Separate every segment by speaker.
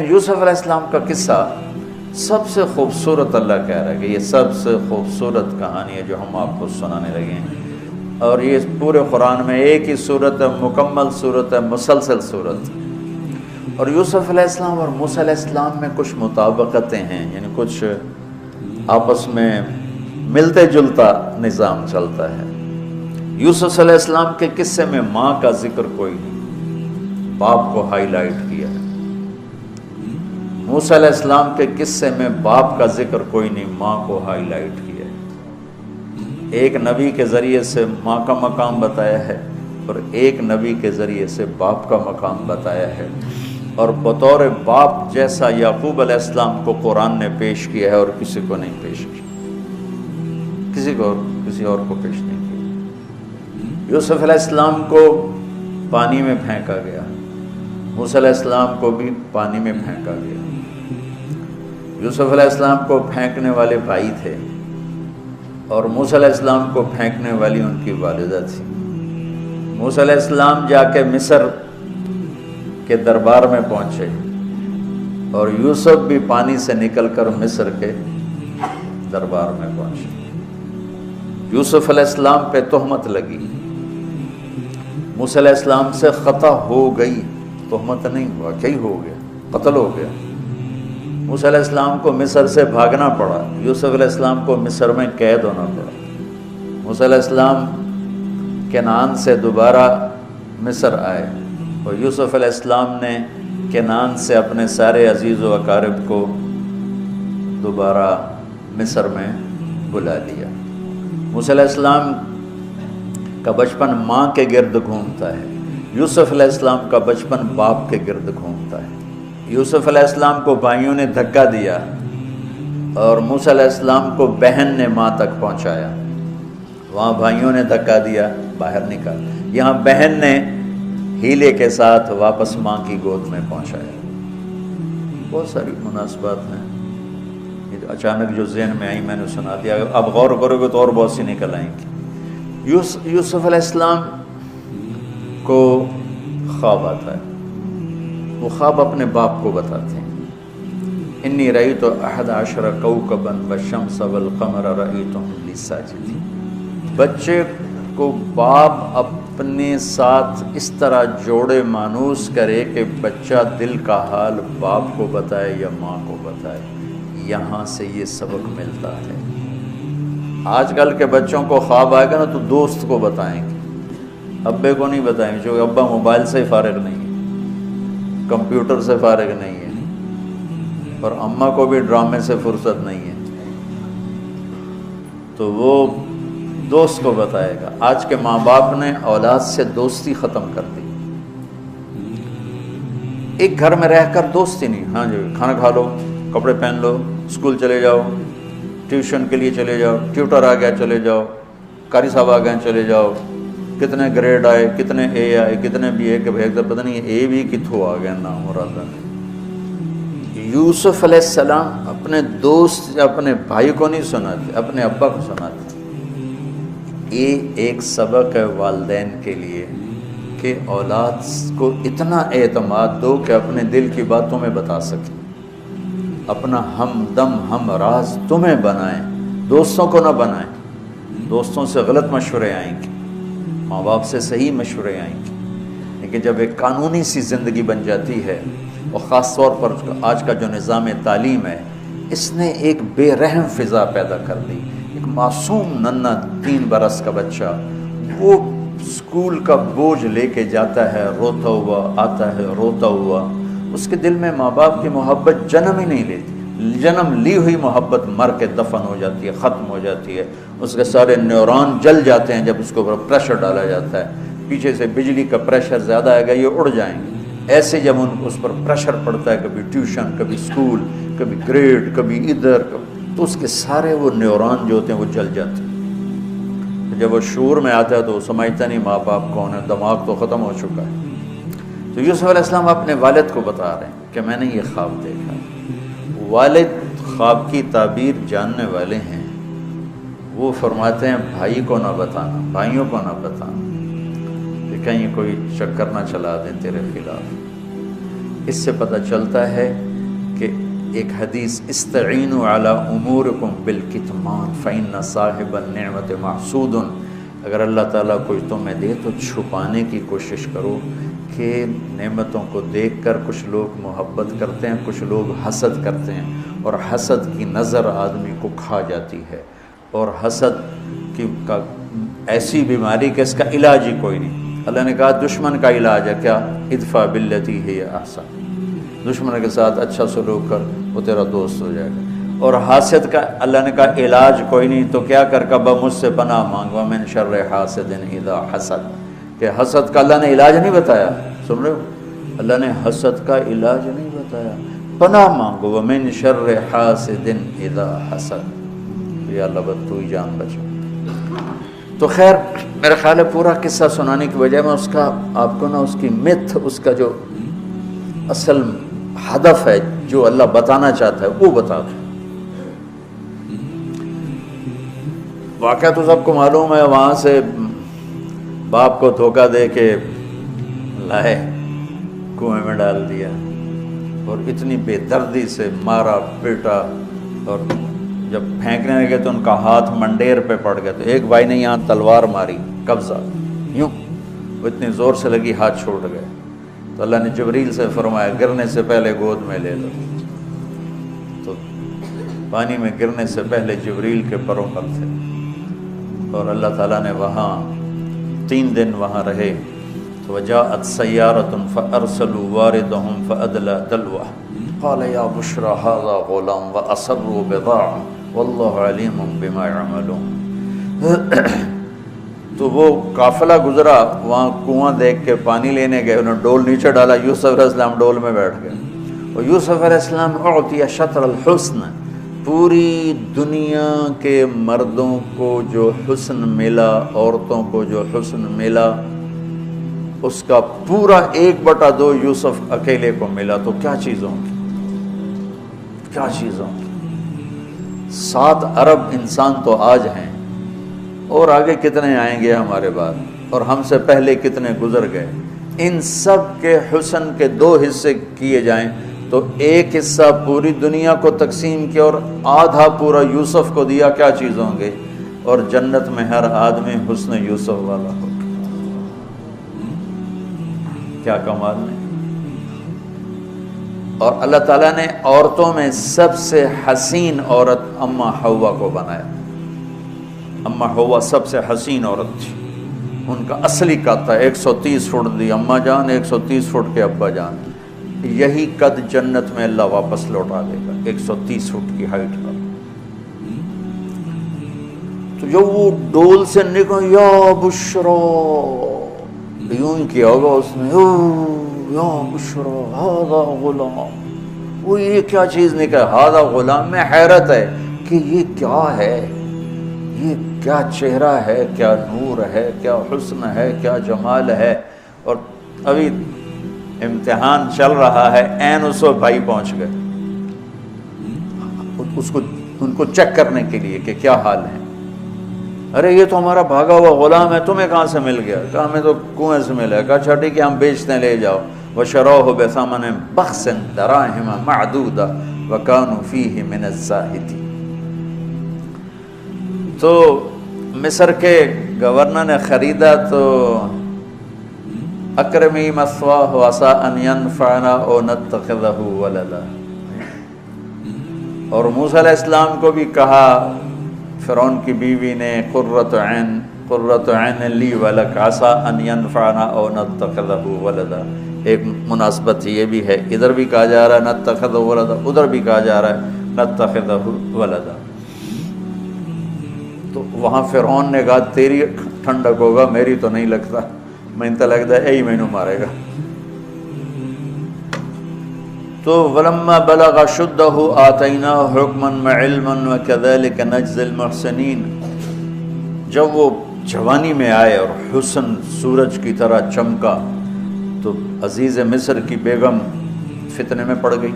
Speaker 1: یوسف علیہ السلام کا قصہ سب سے خوبصورت اللہ کہہ رہا ہے کہ یہ سب سے خوبصورت کہانی ہے جو ہم آپ کو سنانے لگے ہیں، اور یہ پورے قرآن میں ایک ہی صورت ہے، مکمل صورت ہے، مسلسل صورت. اور یوسف علیہ السلام اور موسیٰ علیہ السلام میں کچھ مطابقتیں ہیں، یعنی کچھ آپس میں ملتے جلتا نظام چلتا ہے. یوسف علیہ السلام کے قصے میں ماں کا ذکر کوئی نہیں، باپ کو ہائی لائٹ کیا ہے. موسیٰ علیہ السلام کے قصے میں باپ کا ذکر کوئی نہیں، ماں کو ہائی لائٹ کیا ہے. ایک نبی کے ذریعے سے ماں کا مقام بتایا ہے اور ایک نبی کے ذریعے سے باپ کا مقام بتایا ہے. اور بطور باپ جیسا یعقوب علیہ السلام کو قرآن نے پیش کیا ہے اور کسی کو نہیں پیش کیا، کسی اور کو پیش نہیں کیا. یوسف علیہ السلام کو پانی میں پھینکا گیا، موسیٰ علیہ السلام کو بھی پانی میں پھینکا گیا. یوسف علیہ السلام کو پھینکنے والے بھائی تھے اور موسیٰ علیہ السلام کو پھینکنے والی ان کی والدہ تھی. موسیٰ علیہ السلام جا کے مصر کے دربار میں پہنچے اور یوسف بھی پانی سے نکل کر مصر کے دربار میں پہنچے. یوسف علیہ السلام پہ تہمت لگی، موسیٰ علیہ السلام سے خطا ہو گئی، تہمت نہیں، واقعی ہو گیا، قتل ہو گیا. موسیٰ علیہ السلام کو مصر سے بھاگنا پڑا، یوسف علیہ السلام کو مصر میں قید ہونا پڑا. موسیٰ علیہ السلام کنعان سے دوبارہ مصر آئے اور یوسف علیہ السلام نے کنعان سے اپنے سارے عزیز و اقارب کو دوبارہ مصر میں بلا لیا. موسیٰ علیہ السلام کا بچپن ماں کے گرد گھومتا ہے، یوسف علیہ السلام کا بچپن باپ کے گرد گھومتا ہے. یوسف علیہ السلام کو بھائیوں نے دھکا دیا اور موسیٰ علیہ السلام کو بہن نے ماں تک پہنچایا. وہاں بھائیوں نے دھکا دیا، باہر نکالا، یہاں بہن نے ہیلے کے ساتھ واپس ماں کی گود میں پہنچایا. بہت ساری مناسبات ہیں، اچانک جو ذہن میں آئی میں نے سنا دیا، اب غور کرو گے تو اور بہت سی نکل آئیں گی. یوسف علیہ السلام کو خواب آتا ہے، وہ خواب اپنے باپ کو بتاتے ہیں. انی رأیت 11 کوكبا والشمس والقمر رأیتهم لی ساجدین. بچے کو باپ اپنے ساتھ اس طرح جوڑے مانوس کرے کہ بچہ دل کا حال باپ کو بتائے یا ماں کو بتائے. یہاں سے یہ سبق ملتا ہے. آج کل کے بچوں کو خواب آئے گا نا تو دوست کو بتائیں گے، ابے کو نہیں بتائیں گے، کیونکہ ابا موبائل سے فارغ نہیں ہے، کمپیوٹر سے فارغ نہیں ہے، اور اماں کو بھی ڈرامے سے فرصت نہیں ہے، تو وہ دوست کو بتائے گا. آج کے ماں باپ نے اولاد سے دوستی ختم کر دی. ایک گھر میں رہ کر دوستی نہیں، ہاں جی کھانا کھا لو، کپڑے پہن لو، اسکول چلے جاؤ، ٹیوشن کے لیے چلے جاؤ، ٹیوٹر آ گیا چلے جاؤ، قاری صاحب آ گئے چلے جاؤ، کتنے گریڈ آئے، کتنے اے آئے، کتنے بی اے کے بھیج دے، پتہ نہیں اے بھی کتوں آ گیا نام مراد. یوسف علیہ السلام اپنے دوست اپنے بھائی کو نہیں سناتے، اپنے ابا کو سناتے. یہ ایک سبق ہے والدین کے لیے کہ اولاد کو اتنا اعتماد دو کہ اپنے دل کی بات تمہیں بتا سکے، اپنا ہمدم ہم راز تمہیں بنائیں، دوستوں کو نہ بنائیں. دوستوں سے غلط مشورے آئیں گے، ماں باپ سے صحیح مشورے آئیں گے، لیکن جب ایک قانونی سی زندگی بن جاتی ہے، اور خاص طور پر آج کا جو نظام تعلیم ہے اس نے ایک بے رحم فضا پیدا کر دی. ایک معصوم ننھا 3 برس کا بچہ وہ اسکول کا بوجھ لے کے جاتا ہے روتا ہوا، آتا ہے روتا ہوا. اس کے دل میں ماں باپ کی محبت جنم ہی نہیں لیتی، جنم لی ہوئی محبت مر کے دفن ہو جاتی ہے، ختم ہو جاتی ہے. اس کے سارے نیورون جل جاتے ہیں جب اس کو پریشر ڈالا جاتا ہے، پیچھے سے بجلی کا پریشر زیادہ آئے گا یہ اڑ جائیں گے. ایسے جب اس پر پریشر پڑتا ہے، کبھی ٹیوشن، کبھی اسکول، کبھی گریڈ، کبھی ادھر، تو اس کے سارے وہ نیورون جو ہوتے ہیں وہ جل جاتے ہیں. جب وہ شعور میں آتا ہے تو وہ سمجھتا نہیں ماں باپ کون ہے، دماغ تو ختم ہو چکا ہے. تو یوسف علیہ السلام اپنے والد کو بتا رہے ہیں کہ میں نے یہ خواب دیکھا. والد خواب کی تعبیر جاننے والے ہیں، وہ فرماتے ہیں بھائی کو نہ بتانا، بھائیوں کو نہ بتانا کہ کہیں کوئی چکر نہ چلا دیں تیرے خلاف. اس سے پتہ چلتا ہے کہ ایک حدیث استعینوا علی امورکم بالکتمان فإن صاحب النعمت محسود، اگر اللہ تعالیٰ کوئی تمہیں دے تو چھپانے کی کوشش کرو، کہ نعمتوں کو دیکھ کر کچھ لوگ محبت کرتے ہیں، کچھ لوگ حسد کرتے ہیں، اور حسد کی نظر آدمی کو کھا جاتی ہے، اور حسد کا ایسی بیماری کہ اس کا علاج ہی کوئی نہیں۔ اللہ نے کہا دشمن کا علاج ہے کیا؟ ادفع باللتی ہی احسن، دشمن کے ساتھ اچھا سلوک کر، وہ تیرا دوست ہو جائے گا۔ اور حاسد کا اللہ نے کہا علاج کوئی نہیں، تو کیا کر کبا مجھ سے پناہ مانگوا من شر حاسد اذا حسد، کہ حسد کا اللہ نے علاج نہیں بتایا، سن رہے ہو؟ اللہ نے حسد کا علاج نہیں بتایا، پناہ مانگو ومن شر حاسد اذا حسد، یا اللہ بس تو ہی جان بچا۔ تو خیر میرا خیال ہے پورا قصہ سنانے کی بجائے میں اس کا آپ کو نا اس کی متھ، اس کا جو اصل ہدف ہے جو اللہ بتانا چاہتا ہے وہ بتا دوں۔ واقعہ تو سب کو معلوم ہے، وہاں سے باپ کو دھوکہ دے کے لائے کنویں میں ڈال دیا، اور اتنی بے دردی سے مارا پیٹا، اور جب پھینکنے لگے تو ان کا ہاتھ منڈیر پہ پڑ گیا، تو ایک بھائی نے یہاں تلوار ماری قبضہ، یوں وہ اتنی زور سے لگی ہاتھ چھوٹ گئے، تو اللہ نے جبریل سے فرمایا گرنے سے پہلے گود میں لے لو، تو پانی میں گرنے سے پہلے جبریل کے پروں پر تھے، اور اللہ تعالیٰ نے وہاں 3 دن وہاں رہے۔ تو وجاءت سیارۃ فارسلوا واردہم فادلی دلوہ قال یا بشری ھذا غلام واسروا بضاعہ واللہ علیم بما یعملون۔ تو وہ قافلہ گزرا، وہاں کنواں دیکھ کے پانی لینے گئے، انہوں نے ڈول نیچے ڈالا، یوسف علیہ السلام ڈول میں بیٹھ گئے، اور یوسف علیہ السلام اعطی شطر الحسن، پوری دنیا کے مردوں کو جو حسن ملا، عورتوں کو جو حسن ملا، اس کا پورا 1/2 یوسف اکیلے کو ملا، تو کیا چیزوں کی، کیا چیزوں کی۔ 7 ارب انسان تو آج ہیں، اور آگے کتنے آئیں گے ہمارے بعد، اور ہم سے پہلے کتنے گزر گئے۔ ان سب کے حسن کے 2 حصے کیے جائیں تو 1 حصہ پوری دنیا کو تقسیم کیا اور آدھا پورا یوسف کو دیا، کیا چیز ہوں گے؟ اور جنت میں ہر آدمی حسن یوسف والا ہو، کیا کمال نہیں۔ اور اللہ تعالیٰ نے عورتوں میں سب سے حسین عورت اماں حوا کو بنایا، اماں حوا سب سے حسین عورت تھی، ان کا اصلی قد تھا 130 فٹ دی اماں جان، 130 فٹ کے ابا جان، یہی قد جنت میں اللہ واپس لوٹا دے گا، 130 فٹ کی ہائٹ کا۔ تو جو وہ ڈول سے نکل یا بشرا، یوں ہی کیا ہوگا اس نے، یا بشرا ھذا غلام، وہ یہ کیا چیز نکل ھذا غلام، میں حیرت ہے کہ یہ کیا ہے، یہ کیا چہرہ ہے، کیا نور ہے، کیا حسن ہے، کیا جمال ہے۔ اور ابھی امتحان چل رہا ہے، عین اس وقت بھائی پہنچ گئے اس کو ان کو چیک کرنے کے لیے کہ کیا حال ہے۔ ارے یہ تو ہمارا بھاگا ہوا غلام ہے، تمہیں کہاں سے مل گیا؟ کہا ہمیں تو کنویں سے ملا۔ کہا اچھا ٹھیک ہے ہم بیچتے ہیں، لے جاؤ۔ وشروہ بثمن بخس دراہم معدودہ وکانوا فیہ من الزاہدین۔ تو مصر کے گورنر نے خریدا تو اکرمی مثواہ وعسیٰ ان ینفعنا او نتخذہ ولدا، اور موسیٰ علیہ السلام کو بھی کہا فرعون کی بیوی نے قرۃ عین لی ولک عسیٰ ان ینفعنا او نتخذہ ولدا۔ ایک مناسبت یہ بھی ہے، ادھر بھی کہا جا رہا ہے نتخذہ ولدا، ادھر بھی کہا جا رہا ہے نتخذہ ولدا۔ تو وہاں فرعون نے کہا تیری ٹھنڈک ہوگا، میری تو نہیں لگتا، میں تو لگتا ہے یہی مینوں مارے گا۔ تو ولما بلغ شدہ آتیناہ حکما وعلما وکذلک نجزی المحسنین، جب وہ جوانی میں آئے اور حسن سورج کی طرح چمکا تو عزیز مصر کی بیگم فتنے میں پڑ گئی۔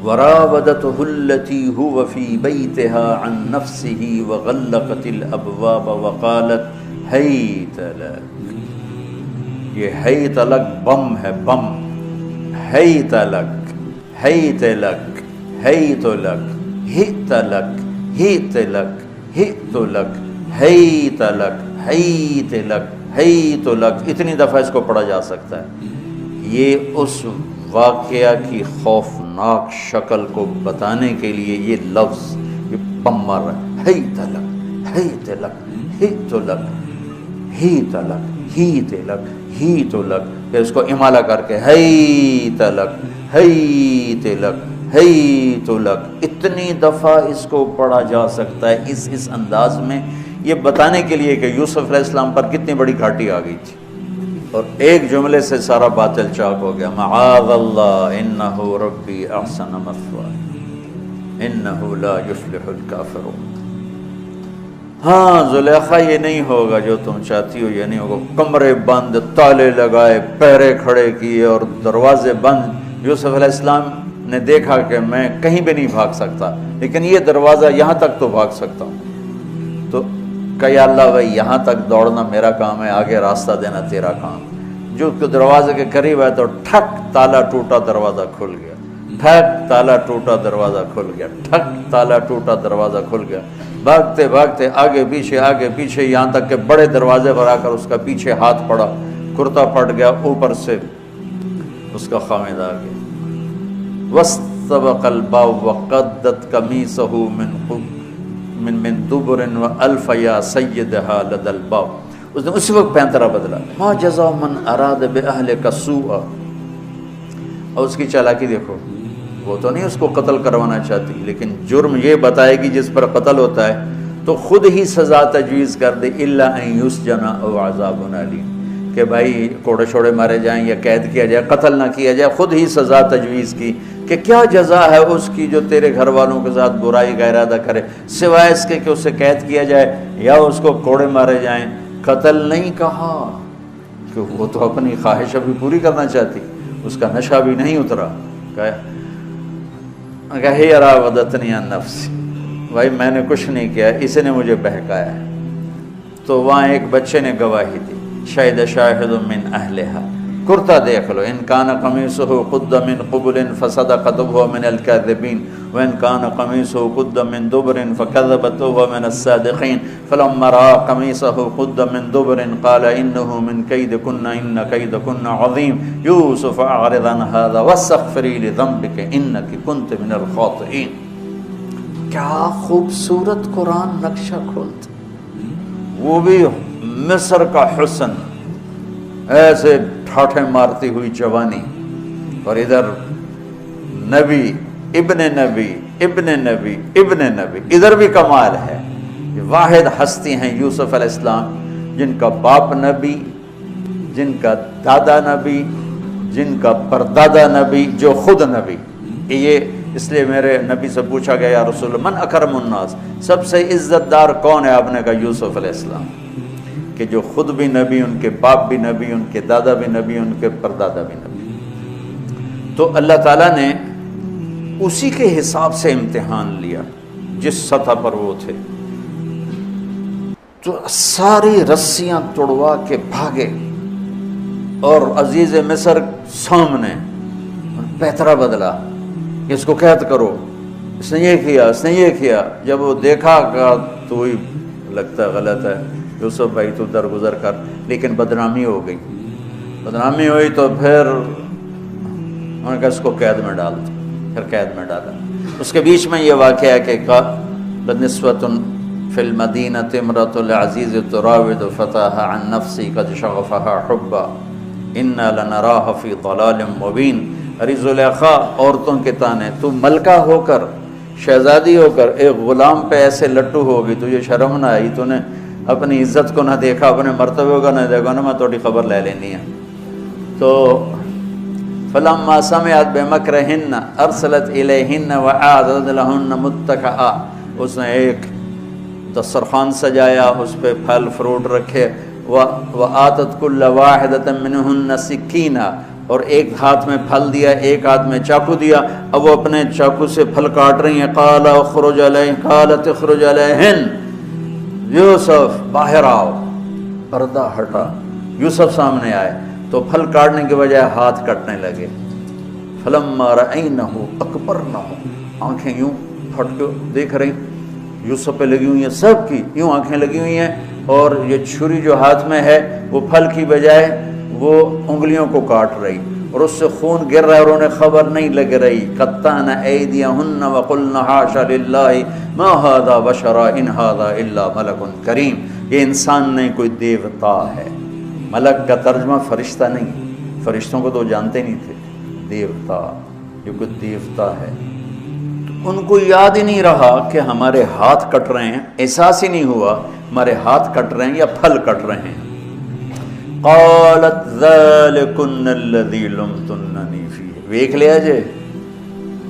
Speaker 1: وراودته التي هو في بيتها عن نفسه وغلقت الابواب وقالت هيت لك، یہ ہیت لک بم ہے، بم، ہیت لک، حیت لک حیت لک ہت لک ہت لک ہت لک حیت لک حیت لک حیت لک، اتنی دفعہ اس کو پڑھا جا سکتا ہے۔ یہ اس واقعہ کی خوفناک شکل کو بتانے کے لیے یہ لفظ یہ پم مار رہا ہے، حیت لک حیت لک ہت لک ہیت لک ہیت لک ہیت لک، پھر اس کو امالہ کر کے حیت لک حیت لک حیت لک، اتنی دفعہ اس کو پڑھا جا سکتا ہے اس انداز میں، یہ بتانے کے لیے کہ یوسف علیہ السلام پر کتنی بڑی گھاٹی آ گئی تھی، اور ایک جملے سے سارا باطل چاک ہو گیا، معاذ اللہ انہ ربی احسن مثوایا انہ لا یفلح الکافرون۔ ہاں زلیخا یہ نہیں ہوگا جو تم چاہتی ہو، یہ نہیں ہوگا، کمرے بند، تالے لگائے، پہرے کھڑے کیے اور دروازے بند۔ یوسف علیہ السلام نے دیکھا کہ میں کہیں بھی نہیں بھاگ سکتا، لیکن یہ دروازہ یہاں تک تو بھاگ سکتا ہوں، تو کہ یا اللہ بھائی یہاں تک دوڑنا میرا کام ہے، آگے راستہ دینا تیرا کام۔ جو دروازے کے قریب ہے تو ٹھک تالا ٹوٹا دروازہ کھل گیا، ٹھک تالا ٹوٹا دروازہ کھل گیا، ٹھک تالا ٹوٹا دروازہ کھل گیا، بھاگتے بھاگتے آگے پیچھے یہاں تک کہ بڑے دروازے پر آ کر اس کا پیچھے ہاتھ پڑا، کرتا پھٹ گیا، اوپر سے اس کا خامد آ گیا۔ وَاسْتَبَقَ الْبَابُ وَقَدَّتْ قَمِيصَهُ من دبر وَأَلْفَ يَا سَيِّدَهَا لَدَى الْبَابِ، اس نے اسی وقت پینترا بدلا، مَا جَزَاءُ مَنْ أَرَادَ بِأَهْلِكَ سُوءًا، اور اس کی چالاکی دیکھو، وہ تو نہیں اس کو قتل کروانا چاہتی، لیکن جرم یہ بتائے گی جس پر قتل ہوتا ہے تو خود ہی سزا تجویز کر دے، إِلَّا أَن يُسْجَنَ أَوْ عَذَابٌ أَلِيمٌ، کہ بھائی کوڑے شوڑے مارے جائیں یا قید کیا جائے، قتل نہ کیا جائے، خود ہی سزا تجویز کی کہ کیا جزا ہے اس کی جو تیرے گھر والوں کے ساتھ برائی کا ارادہ کرے، سوائے اس کے کہ اسے قید کیا جائے یا اس کو کوڑے مارے جائیں، قتل نہیں کہا، کہ وہ تو اپنی خواہش ابھی پوری کرنا چاہتی، اس کا نشہ بھی نہیں اترا، کہے راودتنی عن نفسی، بھائی میں نے کچھ نہیں کیا، اسے نے مجھے بہکایا ہے۔ تو وہاں ایک بچے نے گواہی دی، شہد شاہد من اہلہا، کرتا دیکھ لو، ان کان قمیصہ قد من قبل فصدقت وهو من الكاذبین وان کان قمیصہ قد من دبر فکذبت وهو من الصادقین فلما رأى قمیصہ قد من دبر قال انه من کیدکن ان کیدکن عظیم یوسف اعرض عن هذا واستغفری لذنبک انک کنت من الخاطئین۔ کیا خوبصورت قرآن نقشہ کھولتا، وہ بھی مصر کا حسن، ایسے ٹھاٹھے مارتی ہوئی جوانی، اور ادھر نبی ابن نبی ابن نبی ابن نبی، ادھر بھی کمال ہے۔ یہ واحد ہستی ہیں یوسف علیہ السلام، جن کا باپ نبی، جن کا دادا نبی، جن کا پردادا نبی، جو خود نبی۔ یہ اس لیے میرے نبی سے پوچھا گیا یا رسول اللہ من اکرم الناس، سب سے عزت دار کون ہے؟ آپ نے کہا یوسف علیہ السلام، کہ جو خود بھی نبی، ان کے باپ بھی نبی، ان کے دادا بھی نبی، ان کے پردادا بھی نبی۔ تو اللہ تعالیٰ نے اسی کے حساب سے امتحان لیا جس سطح پر وہ تھے، تو ساری رسیاں توڑوا کے بھاگے، اور عزیز مصر سامنے پیترا بدلا کہ اس کو قید کرو، اس نے یہ کیا، اس نے یہ کیا۔ جب وہ دیکھا کہ تو ہی لگتا ہے غلط ہے، یوسف بھائی تو درگزر کر، لیکن بدنامی ہو گئی، بدنامی ہوئی تو پھر انہوں نے کہا اس کو قید میں ڈال دو، پھر قید میں ڈالا۔ اس کے بیچ میں یہ واقعہ ہے کہ نسوۃ فی المدینۃ امرأۃ العزیز تراود فتاها عن نفسی قد شغفها حبا انا لنراها فی ضلال مبین۔ ارے زلیخا، عورتوں کے تانے، تو ملکہ ہو کر، شہزادی ہو کر ایک غلام پہ ایسے لٹو ہوگی، تجھے شرم نہ آئی؟ تو نے اپنی عزت کو نہ دیکھا، اپنے مرتبے کو نہ دیکھا، نا میں تھوڑی خبر لے لینی ہے۔ تو فلما سمعت بمکرہن ارسلت الیہن واعدت لہن متکئا، اس نے ایک دسترخوان سجایا، اس پہ پھل فروٹ رکھے، وآتت کل واحدۃ منہن سکینہ، اور ایک ہاتھ میں پھل دیا، ایک ہاتھ میں چاقو دیا، اب وہ اپنے چاقو سے پھل کاٹ رہی ہیں۔ قال اخرج علیہن، قالت اخرج علیہن، یوسف باہر آؤ، پردہ ہٹا، یوسف سامنے آئے تو پھل کاٹنے کے بجائے ہاتھ کٹنے لگے۔ فلما رأینہ اکبرنہ، آنکھیں یوں پھٹ کے دیکھ رہی یوسف پہ لگی ہوئی ہیں، سب کی یوں آنکھیں لگی ہوئی ہیں، اور یہ چھری جو ہاتھ میں ہے وہ پھل کی بجائے وہ انگلیوں کو کاٹ رہی، اور اس سے خون گر رہا ہے اور انہیں خبر نہیں لگ رہی۔ قطعن ایدیہن وقلن حاشا للہ ما ھذا بشرا ان ھذا الا ملک کریم، یہ انسان نہیں، کوئی دیوتا ہے۔ ملک کا ترجمہ فرشتہ نہیں، فرشتوں کو تو جانتے نہیں تھے، دیوتا، یہ کوئی دیوتا ہے۔ تو ان کو یاد ہی نہیں رہا کہ ہمارے ہاتھ کٹ رہے ہیں، احساس ہی نہیں ہوا ہمارے ہاتھ کٹ رہے ہیں یا پھل کٹ رہے ہیں۔ قالت ذالکن الذی لمتننی فیہ، دیکھ لیا جے،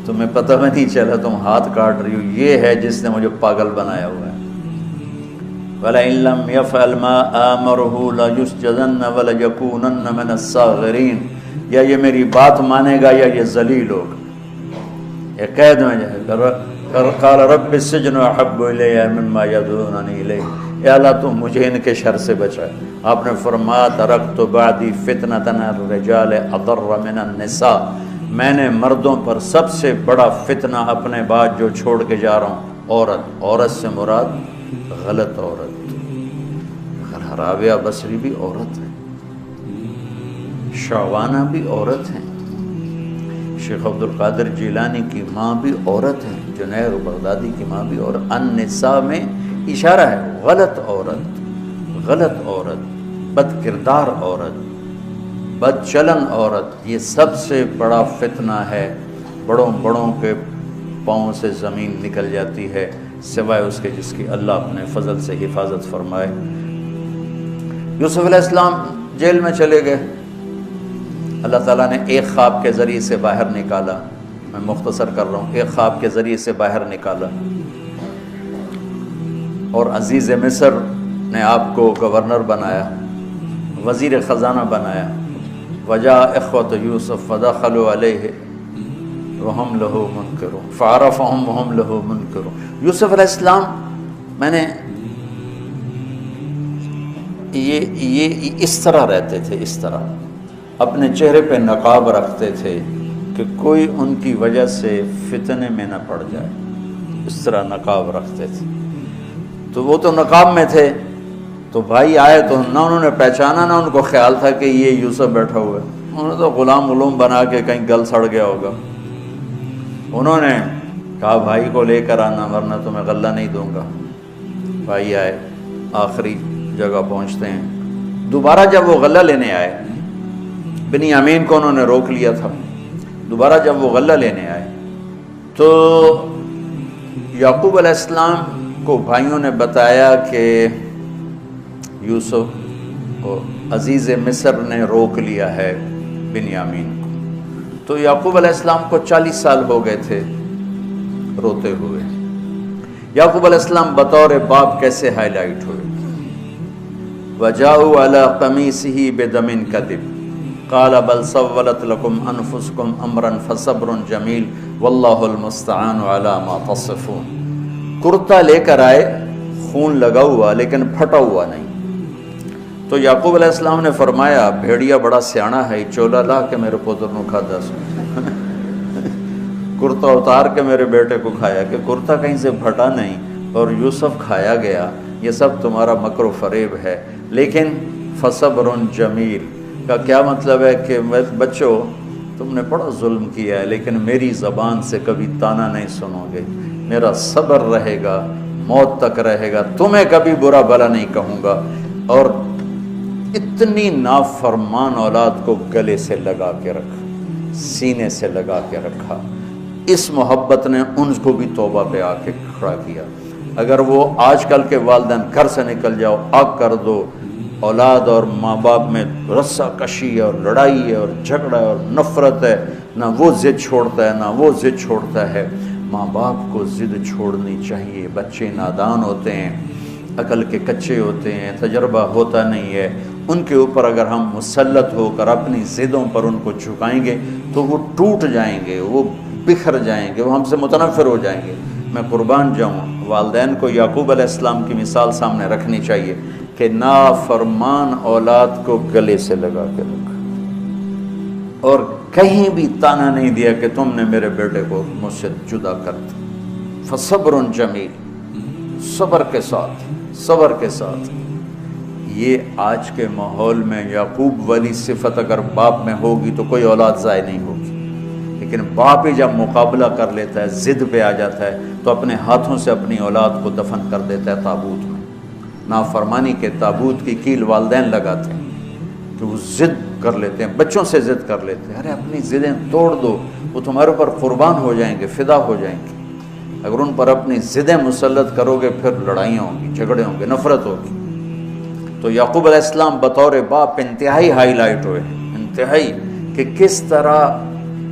Speaker 1: تمہیں پتہ بھی نہیں چلا تم ہاتھ کاٹ رہی ہو، یہ ہے جس نے مجھے پاگل بنایا ہوا ہے۔ وَلَئِن لَّمْ يَفْعَلْ مَا آمَرُهُ لَيُسْجَنَنَّ وَلَيَكُونَنَّ مِنَ الصَّاغِرِينَ، یا یہ میری بات مانے گا یا یہ ذلیل ہوگا، یہ قید میں جائے گا۔ قال رب السجن احب الی مما یدعوننی الیہ، اے اللہ تم مجھے ان کے شر سے بچائے۔ آپ نے فرمایا ترکت بعدی فتنۃ الرجال اضر من النساء، میں نے مردوں پر سب سے بڑا فتنہ اپنے بعد جو چھوڑ کے جا رہا ہوں عورت، عورت سے مراد غلط عورت۔ رابعہ بصری بھی عورت ہے، شعوانہ بھی عورت ہیں، شیخ عبد القادر جیلانی کی ماں بھی عورت ہے، جنید بغدادی کی ماں بھی عورت۔ النساء میں اشارہ ہے غلط عورت، غلط عورت، بد کردار عورت، بد چلن عورت، یہ سب سے بڑا فتنہ ہے۔ بڑوں بڑوں کے پاؤں سے زمین نکل جاتی ہے سوائے اس کے جس کی اللہ اپنے فضل سے حفاظت فرمائے۔ یوسف علیہ السلام جیل میں چلے گئے، اللہ تعالیٰ نے ایک خواب کے ذریعے سے باہر نکالا، میں مختصر کر رہا ہوں، ایک خواب کے ذریعے سے باہر نکالا، اور عزیز مصر نے آپ کو گورنر بنایا، وزیر خزانہ بنایا۔ وجاء اخوۃ یوسف فدخلوا علیہ وہم لہ منکرون فعرفہم وہم لہ منکرون۔ یوسف علیہ السلام، میں نے یہ اس طرح رہتے تھے، اس طرح اپنے چہرے پہ نقاب رکھتے تھے کہ کوئی ان کی وجہ سے فتنے میں نہ پڑ جائے، اس طرح نقاب رکھتے تھے۔ تو وہ تو نقاب میں تھے، تو بھائی آئے تو نہ انہوں نے پہچانا، نہ ان کو خیال تھا کہ یہ یوسف بیٹھا ہوا ہے، انہوں نے تو غلام علوم بنا کے کہیں گل سڑ گیا ہوگا۔ انہوں نے کہا بھائی کو لے کر آنا ورنہ تمہیں غلہ نہیں دوں گا۔ بھائی آئے، آخری جگہ پہنچتے ہیں۔ دوبارہ جب وہ غلہ لینے آئے، بنیامین کو انہوں نے روک لیا تھا، دوبارہ جب وہ غلہ لینے آئے تو یعقوب علیہ السلام کو بھائیوں نے بتایا کہ یوسف کو عزیز مصر نے روک لیا ہے بنیامین کو۔ تو یعقوب علیہ السلام کو 40 سال ہو گئے تھے روتے ہوئے۔ یعقوب علیہ السلام بطور باپ کیسے ہائی لائٹ ہوئے؟ وَجَاءُوا عَلَىٰ قَمِيصِهِ بِدَمٍ كَذِبٍ قَالَ بَلْ سَوَّلَتْ لَكُمْ أَنفُسُكُمْ أَمْرًا فَصَبْرٌ جَمِيلٌ وَاللَّهُ الْمُسْتَعَانُ عَلَىٰ مَا تَصِفُونَ۔ کرتا لے کر آئے، خون لگا ہوا لیکن پھٹا ہوا نہیں۔ تو یعقوب علیہ السلام نے فرمایا بھیڑیا بڑا سیانا ہے، چولا لا کے میرے پوتر نو کھا دس کرتا اتار کے میرے بیٹے کو کھایا، کہ کرتا کہیں سے پھٹا نہیں اور یوسف کھایا گیا، یہ سب تمہارا مکر و فریب ہے۔ لیکن فصبر جمیل کا کیا مطلب ہے کہ بچوں تم نے بڑا ظلم کیا ہے لیکن میری زبان سے کبھی تانا نہیں سنو گے، میرا صبر رہے گا، موت تک رہے گا، تمہیں کبھی برا بھلا نہیں کہوں گا۔ اور اتنی نافرمان اولاد کو گلے سے لگا کے رکھا، سینے سے لگا کے رکھا، اس محبت نے ان کو بھی توبہ پہ آ کے کھڑا کیا۔ اگر وہ آج کل کے والدین گھر سے نکل جاؤ، آگ کر دو، اولاد اور ماں باپ میں رسہ کشی ہے اور لڑائی ہے اور جھگڑا ہے اور نفرت ہے، نہ وہ ضد چھوڑتا ہے نہ وہ ضد چھوڑتا ہے۔ ماں باپ کو ضد چھوڑنی چاہیے، بچے نادان ہوتے ہیں، عقل کے کچے ہوتے ہیں، تجربہ ہوتا نہیں ہے، ان کے اوپر اگر ہم مسلط ہو کر اپنی ضدوں پر ان کو جھکائیں گے تو وہ ٹوٹ جائیں گے، وہ بکھر جائیں گے، وہ ہم سے متنفر ہو جائیں گے۔ میں قربان جاؤں، والدین کو یعقوب علیہ السلام کی مثال سامنے رکھنی چاہیے کہ نافرمان اولاد کو گلے سے لگا کے رکھا، اور کہیں بھی تانا نہیں دیا کہ تم نے میرے بیٹے کو مجھ سے جدا کر دیا۔ فصبر جمیل، صبر کے ساتھ۔ یہ آج کے ماحول میں یعقوب والی صفت اگر باپ میں ہوگی تو کوئی اولاد ضائع نہیں ہوگی، لیکن باپ ہی جب مقابلہ کر لیتا ہے، ضد پہ آ جاتا ہے، تو اپنے ہاتھوں سے اپنی اولاد کو دفن کر دیتا ہے تابوت میں۔ نافرمانی کے تابوت کی کیل والدین لگاتے ہیں کہ وہ ضد کر لیتے ہیں، بچوں سے ضد کر لیتے ہیں، ارے اپنی ضدیں توڑ دو، وہ تمہارے اوپر قربان ہو جائیں گے، فدا ہو جائیں گے۔ اگر ان پر اپنی ضدیں مسلط کرو گے پھر لڑائیاں ہوں گی، جھگڑے ہوں گے، نفرت ہوگی۔ تو یعقوب علیہ السلام بطور باپ انتہائی ہائی لائٹ ہوئے، انتہائی، کہ کس طرح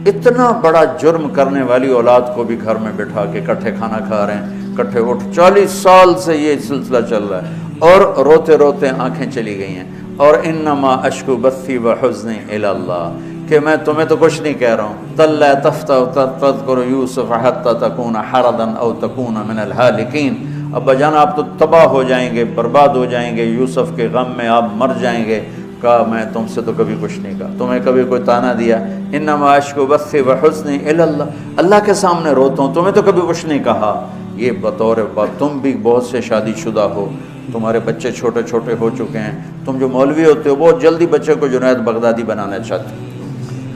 Speaker 1: اتنا بڑا جرم کرنے والی اولاد کو بھی گھر میں بٹھا کے اکٹھے کھانا کھا رہے ہیں، اکٹھے اٹھ، 40 سال سے یہ سلسلہ چل رہا ہے، اور روتے روتے آنکھیں چلی گئی ہیں، اور انما اشکو بثی وحزنی الی اللہ، کہ میں تمہیں تو کچھ نہیں کہہ رہا ہوں، تلا تفتح تذکر یوسف حتی تکون حردا او تکون من الہالکین، ابا جان آپ تو تباہ ہو جائیں گے، برباد ہو جائیں گے، یوسف کے غم میں آپ مر جائیں گے۔ کہا میں تم سے تو کبھی کچھ نہیں کہا، تمہیں کبھی کوئی تانا دیا؟ انما اشکو بثی وحزنی الی اللہ، اللہ کے سامنے روتا ہوں، تمہیں تو کبھی کچھ نہیں کہا۔ یہ بطور باپ، تم بھی بہت سے شادی شدہ ہو، تمہارے بچے چھوٹے چھوٹے ہو چکے ہیں، تم جو مولوی ہوتے ہو بہت جلدی بچے کو جنید بغدادی بنانا چاہتے ہو،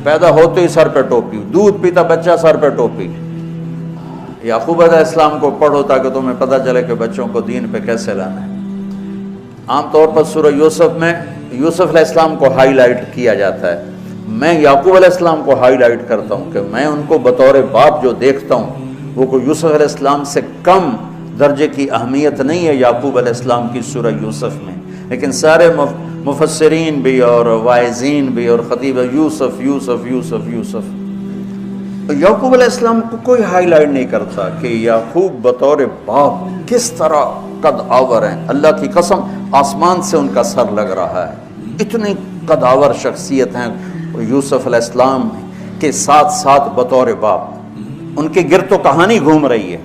Speaker 1: پیدا ہوتے ہی سر پہ ٹوپی، دودھ پیتا بچہ سر پہ ٹوپی۔ یعقوب علیہ السلام کو پڑھو تاکہ تمہیں پتہ چلے کہ بچوں کو دین پہ کیسے لانا ہے۔ عام طور پر سورہ یوسف میں یوسف علیہ السلام کو ہائی لائٹ کیا جاتا ہے، میں یعقوب علیہ السلام کو ہائی لائٹ کرتا ہوں کہ میں ان کو بطور باپ جو دیکھتا ہوں وہ کوئی یوسف علیہ السلام سے کم درجے کی اہمیت نہیں ہے یعقوب علیہ السلام کی سورہ یوسف میں، لیکن سارے مفسرین بھی اور واعظین بھی اور خطیب یوسف یوسف یوسف یوسف، یعقوب علیہ السلام کو کوئی ہائی لائٹ نہیں کرتا کہ یعقوب بطور باپ کس طرح قد آور ہیں۔ اللہ کی قسم آسمان سے ان کا سر لگ رہا ہے، اتنی قد آور شخصیت ہیں یوسف علیہ السلام کے ساتھ ساتھ بطور باپ۔ ان کے گرد تو کہانی گھوم رہی ہے،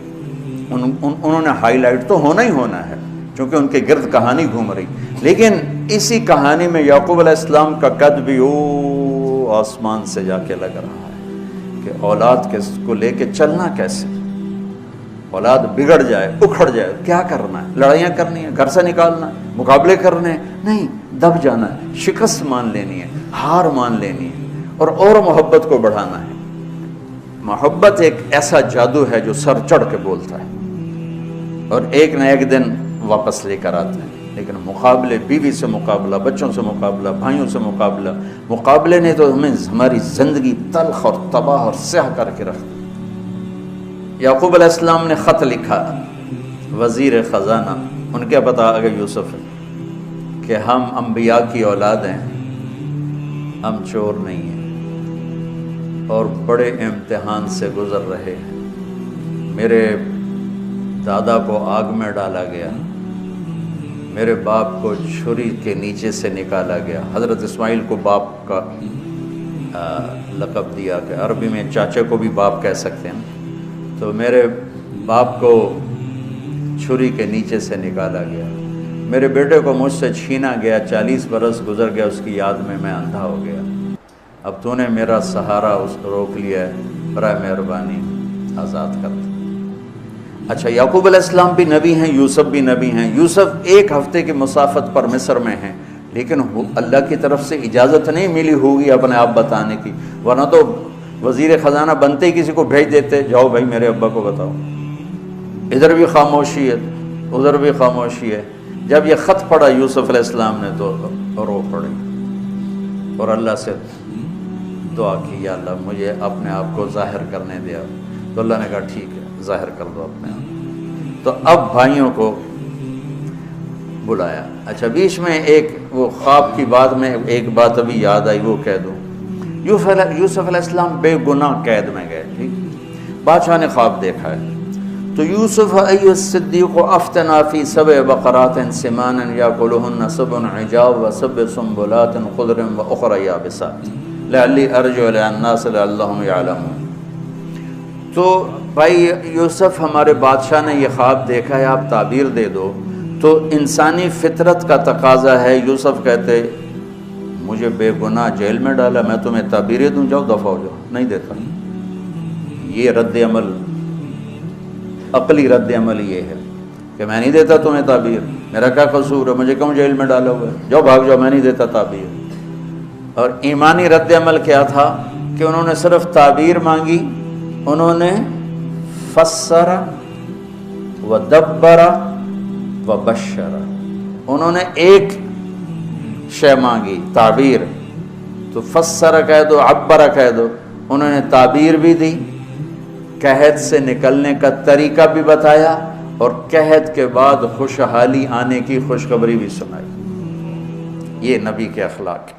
Speaker 1: انہوں نے ہائی لائٹ تو ہونا ہی ہونا ہے چونکہ ان کے گرد کہانی گھوم رہی، لیکن اسی کہانی میں یعقوب علیہ السلام کا قد بھی آسمان سے جا کے لگ رہا ہے کہ اولاد کو لے کے چلنا کیسے، اولاد بگڑ جائے، اکھڑ جائے، کیا کرنا ہے؟ لڑائیاں کرنی ہے، گھر سے نکالنا ہے، مقابلے کرنے ہیں؟ نہیں، دب جانا ہے، شکست مان لینی ہے، ہار مان لینی ہے، اور محبت کو بڑھانا ہے۔ محبت ایک ایسا جادو ہے جو سر چڑھ کے بولتا ہے اور ایک نہ ایک دن واپس لے کر آتا ہے، لیکن مقابلے، بیوی سے مقابلہ، بچوں سے مقابلہ، بھائیوں سے مقابلہ، مقابلے نے تو ہمیں ہماری زندگی تلخ اور تباہ اور سیاہ کر کے رکھ دی۔ یعقوب علیہ السلام نے خط لکھا وزیر خزانہ، ان کے پتہ آگے یوسف ہے کہ ہم انبیاء کی اولاد ہیں، ہم چور نہیں ہیں اور بڑے امتحان سے گزر رہے ہیں۔ میرے دادا کو آگ میں ڈالا گیا، میرے باپ کو چھری کے نیچے سے نکالا گیا۔ حضرت اسماعیل کو باپ کا لقب دیا کہ عربی میں چاچے کو بھی باپ کہہ سکتے ہیں، تو میرے باپ کو چھری کے نیچے سے نکالا گیا، میرے بیٹے کو مجھ سے چھینا گیا، 40 برس گزر گیا، اس کی یاد میں اندھا ہو گیا، اب تو نے میرا سہارا اس کو روک لیا ہے، برائے مہربانی آزاد کر دو۔ اچھا، یعقوب علیہ السلام بھی نبی ہیں، یوسف بھی نبی ہیں۔ یوسف 1 ہفتے کی مسافت پر مصر میں ہیں، لیکن اللہ کی طرف سے اجازت نہیں ملی ہوگی اپنے آپ بتانے کی، ورنہ تو وزیر خزانہ بنتے ہی کسی کو بھیج دیتے، جاؤ بھائی میرے ابا کو بتاؤ۔ ادھر بھی خاموشی ہے، ادھر بھی خاموشی ہے۔ جب یہ خط پڑھا یوسف علیہ السلام نے تو رو پڑی اور اللہ سے دعا کی، یا اللہ مجھے اپنے آپ کو ظاہر کرنے دیا۔ تو اللہ نے کہا ٹھیک ہے، ظاہر کر دو اپنے آپ۔ تو اب بھائیوں کو بلایا۔ اچھا، بیچ میں ایک وہ خواب کی بات میں ایک بات ابھی یاد آئی، وہ کہہ دوں۔ یوسف علیہ السلام بے گناہ قید میں گئے، ٹھیک، بادشاہ نے خواب دیکھا ہے تو یوسف ایھا الصدیق افتنا فی 7 بقرات سمان یاکلہن 7 عجاف و7 سنبلات خضر واخری یابسات لعلی ارجع الی الناس لعلہم یعلمون۔ تو بھائی یوسف، ہمارے بادشاہ نے یہ خواب دیکھا ہے، آپ تعبیر دے دو۔ تو انسانی فطرت کا تقاضا ہے، یوسف کہتے مجھے بے گناہ جیل میں ڈالا، میں تمہیں تعبیریں دوں، جاؤ دفع ہو جاؤ، نہیں دیتا۔ یہ رد عمل، عقلی رد عمل یہ ہے کہ میں نہیں دیتا تمہیں تعبیر، میرا کیا قصور ہے، مجھے کیوں جیل میں ڈالا ہوا ہے، جاؤ بھاگ جاؤ، میں نہیں دیتا تعبیر۔ اور ایمانی رد عمل کیا تھا کہ انہوں نے صرف تعبیر مانگی، انہوں نے فسر و دبر و بشر، انہوں نے ایک شے مانگی تعبیر، تو فسر کہہ دو، عبر کہہ دو، انہوں نے تعبیر بھی دی، قحط سے نکلنے کا طریقہ بھی بتایا، اور قحط کے بعد خوشحالی آنے کی خوشخبری بھی سنائی۔ یہ نبی کے اخلاق ہے۔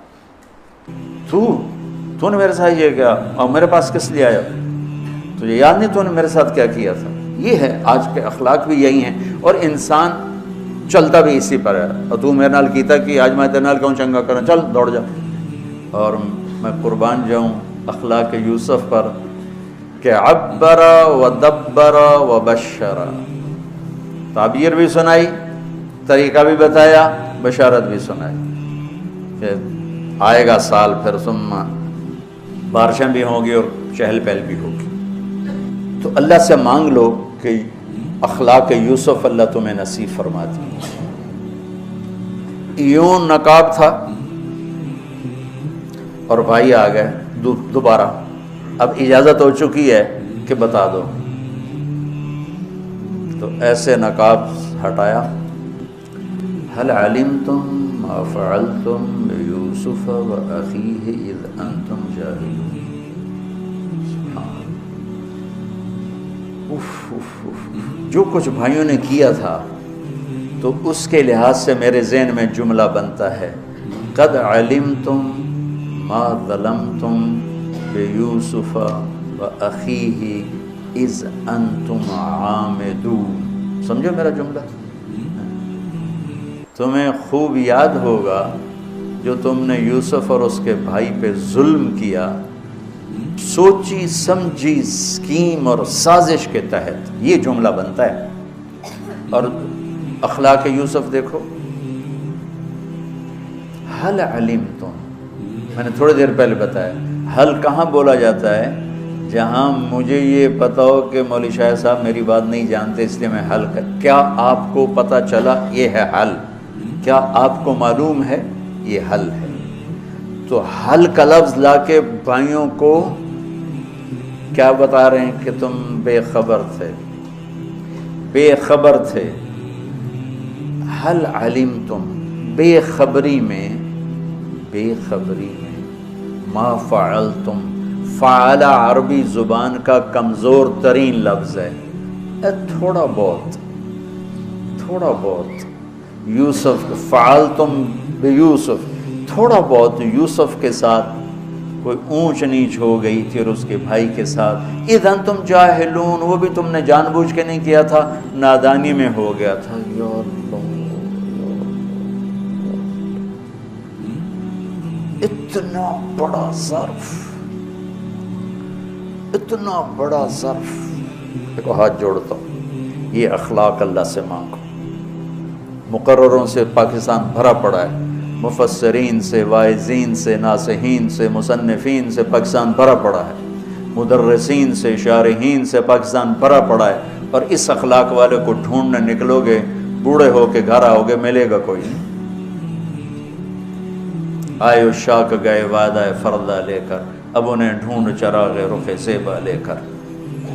Speaker 1: تو نے میرے ساتھ یہ کیا، اور میرے پاس کس لیے آیا، تجھے یاد نہیں تو نے میرے ساتھ کیا کیا تھا؟ یہ ہے آج کے اخلاق بھی یہی ہیں، اور انسان چلتا بھی اسی پر ہے۔ اور تو میرے نال کیتا کہ آج میں تیرے نال کیوں چنگا کرنا، چل دوڑ جا۔ اور میں قربان جاؤں اخلاق یوسف پر کہ عبر و دبر و بشر، تعبیر بھی سنائی، طریقہ بھی بتایا، بشارت بھی سنائی کہ آئے گا سال پھر، ثم بارشیں بھی ہوں گی اور چہل پہل بھی ہوگی۔ تو اللہ سے مانگ لو کہ اخلاق یوسف اللہ تمہیں نصیب فرما دی۔ یوں نقاب تھا اور بھائی آ گئے دوبارہ، اب اجازت ہو چکی ہے کہ بتا دو، تو ایسے نقاب ہٹایا، هل علمتم ما فعلتم بيوسف وأخيه إذ أنتم جاهلون۔ جو کچھ بھائیوں نے کیا تھا تو اس کے لحاظ سے میرے ذہن میں جملہ بنتا ہے، قد علمتم ما ظلمتم بيوسف وأخيه إذ أنتم عامدون۔ سمجھو میرا جملہ؟ تمہیں خوب یاد ہوگا جو تم نے یوسف اور اس کے بھائی پہ ظلم کیا، سوچی سمجھی اسکیم اور سازش کے تحت، یہ جملہ بنتا ہے۔ اور اخلاق یوسف دیکھو، حل علمتم، میں نے تھوڑی دیر پہلے بتایا، حل کہاں بولا جاتا ہے؟ جہاں مجھے یہ پتا ہو کہ مولوی شاہ صاحب میری بات نہیں جانتے اس لیے میں حل کر، کیا آپ کو پتا چلا یہ ہے حل؟ کیا آپ کو معلوم ہے یہ حل ہے؟ تو حل کا لفظ لا کے بھائیوں کو کیا بتا رہے ہیں کہ تم بے خبر تھے، بے خبر تھے۔ حل علمتم، بے خبری میں ما فعلتم، فعل عربی زبان کا کمزور ترین لفظ ہے، تھوڑا بہت یوسف، فعلتم بیوسف، تھوڑا بہت یوسف کے ساتھ کوئی اونچ نیچ ہو گئی تھی اور اس کے بھائی کے ساتھ، اذ انتم جاہلون، وہ بھی تم نے جان بوجھ کے نہیں کیا تھا، نادانی میں ہو گیا تھا۔ یا اللہ، اتنا بڑا ظرف، اتنا بڑا ظرف، دیکھو ہاتھ جوڑتا ہوں، یہ اخلاق اللہ سے مانگو۔ مقرروں سے پاکستان بھرا پڑا ہے، مفسرین سے، واعظین سے، ناصحین سے، مصنفین سے پاکستان بھرا پڑا ہے، مدرسین سے، شارحین سے پاکستان بھرا پڑا ہے، اور اس اخلاق والے کو ڈھونڈنے نکلو گے، بوڑھے ہو کے گھر آؤ گے، ملے گا کوئی نہیں۔ آئے شاک گئے وعدہ فردہ لے کر، اب انہیں ڈھونڈ چراغ رخ زیبا لے کر،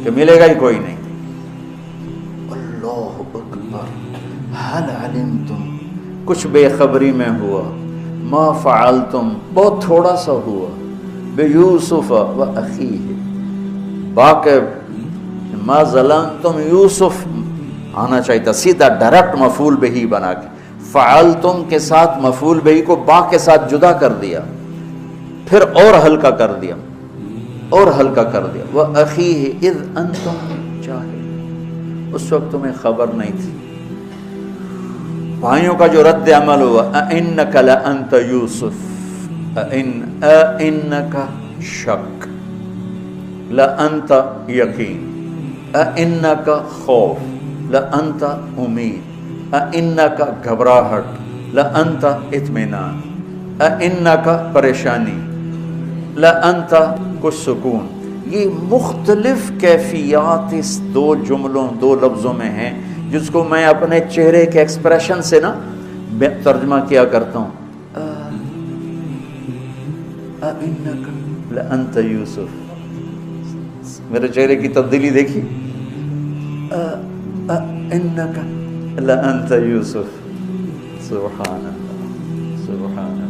Speaker 1: کہ ملے گا ہی کوئی نہیں۔ اللہ اکبر، حل علمتم، کچھ بے خبری میں ہوا، ما فعلتم، بہت تھوڑا سا ہوا، بیوسف و اخیہ، باقی ما ظلمتم، یوسف آنا چاہیے تھا سیدھا ڈائریکٹ مفعول بہی بنا کے، فعلتم کے ساتھ مفعول بہی کو با کے ساتھ جدا کر دیا، پھر اور ہلکا کر دیا، وَأَخِيهِ إِذْ أَنْتُمْ جَاهِلُونَ، اس وقت تمہیں خبر نہیں تھی۔ بھائیوں کا جو رد عمل ہوا، أَإِنَّكَ لَأَنْتَ يُوسُف، أَإِنَّكَ شک، لَأَنْتَ یقین، أَإِنَّكَ خوف، لَأَنْتَ امید، أَإِنَّكَ گھبراہٹ، لَأَنْتَ اطمینان، انکا پریشانی، لانت کچھ سکون، یہ مختلف کیفیات اس دو جملوں دو لفظوں میں ہیں، جس کو میں اپنے چہرے کے ایکسپریشن سے نا ترجمہ کیا کرتا ہوں. انکا لانت یوسف، میرے چہرے کی تبدیلی دیکھی، انکا لانت یوسف، سبحان اللہ سبحان اللہ.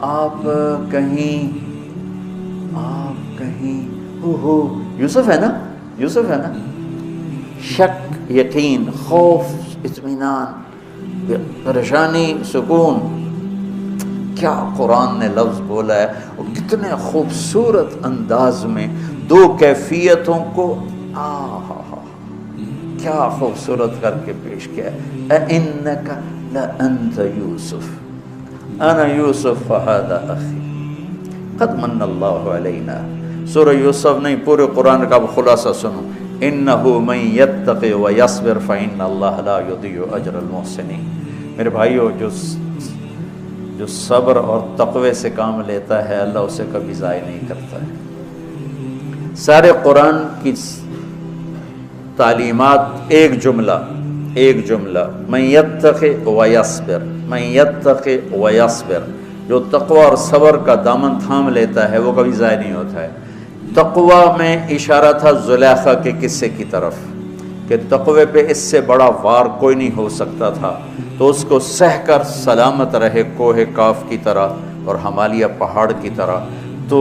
Speaker 1: آپ کہیں ہو یوسف ہے نا، یوسف ہے نا، شک، یقین، خوف، اطمینان، پریشانی، سکون، کیا قرآن نے لفظ بولا ہے، اور کتنے خوبصورت انداز میں دو کیفیتوں کو کیا خوبصورت کر کے پیش کیا ہے. اِنَّكَ لَأَنْتَ يُوسُف أَنَا يُوسُف فَهَذَا أَخِي قَدْ مَنَّ اللَّهُ عَلَيْنَا. سورہ یوسف نہیں، پورے قرآن کا خلاصہ سنو. إِنَّهُ مَن يَتَّقِ وَيَصْبِرْ فَإِنَّ اللَّهَ لَا يُضِيعُ أَجْرَ الْمُحْسِنِينَ. میرے بھائیو، جو صبر اور تقوی سے کام لیتا ہے اللہ اسے کبھی ضائع نہیں کرتا ہے. سارے قرآن کی تعلیمات ایک جملہ، من یتق ویصبر، من یتق ویصبر. جو تقوی اور صبر کا دامن تھام لیتا ہے وہ کبھی ضائع نہیں ہوتا ہے. تقوی میں اشارہ تھا زلیخا کے قصے کی طرف کہ تقوی پہ اس سے بڑا وار کوئی نہیں ہو سکتا تھا، تو اس کو سہ کر سلامت رہے کوہ کاف کی طرح اور ہمالیہ پہاڑ کی طرح. تو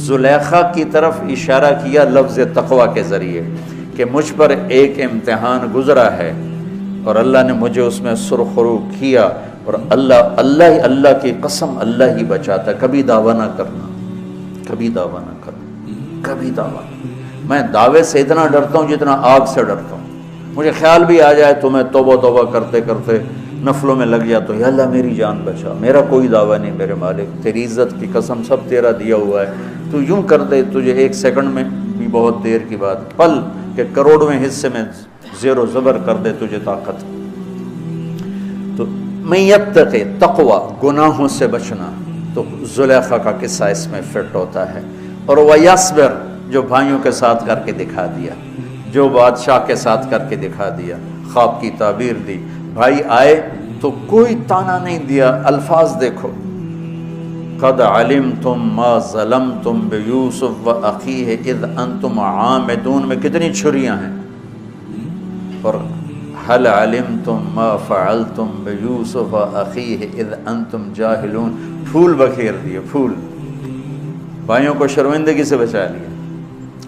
Speaker 1: زلیخا کی طرف اشارہ کیا لفظ تقوی کے ذریعے کہ مجھ پر ایک امتحان گزرا ہے اور اللہ نے مجھے اس میں سرخرو کیا، اور اللہ کی قسم اللہ ہی بچاتا. کبھی دعویٰ نہ کرنا، کبھی دعویٰ نہ کرنا، کبھی دعویٰ. میں دعوے سے اتنا ڈرتا ہوں جتنا آگ سے ڈرتا ہوں. مجھے خیال بھی آ جائے تو میں توبہ کرتے کرتے نفلوں میں لگ جاتا ہوں، یا اللہ میری جان بچا، میرا کوئی دعویٰ نہیں میرے مالک، تیری عزت کی قسم سب تیرا دیا ہوا ہے، تو یوں کر دے تجھے ایک سیکنڈ میں بھی بہت دیر کی بات، پل کہ کروڑویں حصے میں زیر و زبر کر دے تجھے طاقت. تو من یتق، تقوی، گناہوں سے بچنا، تو زلیخا کا قصہ اس میں فٹ ہوتا ہے. اور ویصبر، جو بھائیوں کے ساتھ کر کے دکھا دیا، جو بادشاہ کے ساتھ کر کے دکھا دیا، خواب کی تعبیر دی، بھائی آئے تو کوئی تانا نہیں دیا. الفاظ دیکھو، قد علمتم ما ظلمتم بیوسف واخیہ اذ انتم عامدون میں کتنی چھریاں ہیں. اور هل علمتم ما فعلتم بیوسف واخیہ اذ انتم جاہلون، پھول بکھیر دیے، پھول، بھائیوں کو شرمندگی سے بچا لیا.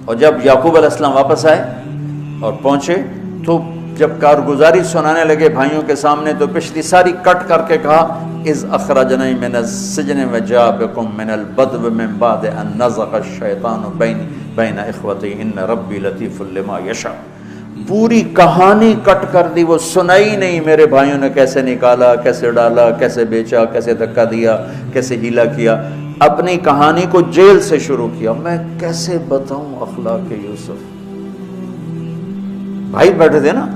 Speaker 1: اور جب یعقوب علیہ السلام واپس آئے اور پہنچے تو جب کارگزاری سنانے لگے بھائیوں کے سامنے تو پچھلی ساری کٹ کر کے کہا اذ اخرجنی من السجن وجاء بکم من البدو من بعد ان نزغ الشیطان بین اخوتی ان ربی لطیف لما یشاء. پوری کہانی کٹ کر دی، وہ سنائی نہیں میرے بھائیوں نے کیسے نکالا، کیسے ڈالا، کیسے بیچا، کیسے دھکا دیا، کیسے ہیلا کیا. اپنی کہانی کو جیل سے شروع کیا. میں کیسے بتاؤں اخلاق یوسف. بھائی بیٹھے تھے نا،